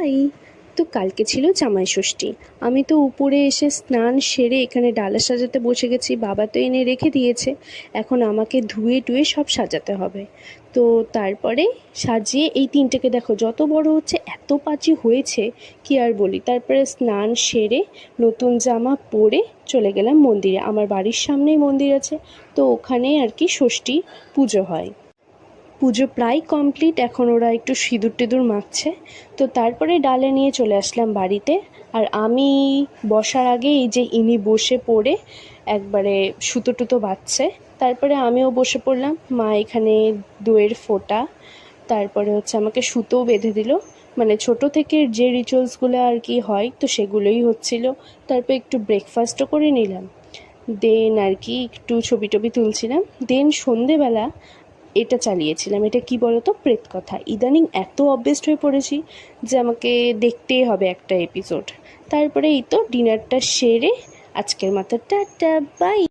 High. তো কালকে ছিল জামাই ষষ্ঠী। আমি তো উপরে এসে স্নান সেরে এখানে ডালা সাজাতে বসে গেছি। বাবা তো এনে রেখে দিয়েছে, এখন আমাকে ধুয়ে টুয়ে সব সাজাতে হবে। তো তারপরে সাজিয়ে এই তিনটেকে দেখো যত বড় হচ্ছে, এত পাঁচি হয়েছে কি আর বলি। তারপরে স্নান সেরে নতুন জামা পরে চলে গেলাম মন্দিরে। আমার বাড়ির সামনেই মন্দির আছে, তো ওখানেই আর কি ষষ্ঠী পুজো হয়। পুজো প্রায় কমপ্লিট, এখন ওরা একটু সিঁদুর টিঁদুর মাখছে। তো তারপরে ডালে নিয়ে চলে আসলাম বাড়িতে। আর আমি বসার আগে এই যে ইনি বসে পড়ে একবারে সুতো টুতো বাঁধছে, তারপরে আমিও বসে পড়লাম। মা এখানে দইয়ের ফোঁটা, তারপরে হচ্ছে আমাকে সুতোও বেঁধে দিল। মানে ছোট থেকে যে রিচুয়ালসগুলো আর কি হয়, তো সেগুলোই হচ্ছিল। তারপর একটু ব্রেকফাস্টও করে নিলাম, দেন আর কি একটু ছবি টবি তুলছিলাম। দেন সন্ধেবেলা এটা চালিয়েছিলাম। এটা কি বলতো, প্রেত কথা। ইদানিং এত অবসেসড হয়ে পড়েছি যে আমাকে দেখতেই হবে একটা এপিসোড। তারপরে এই তো ডিনারটা সেরে আজকের মতো টাটা বাই।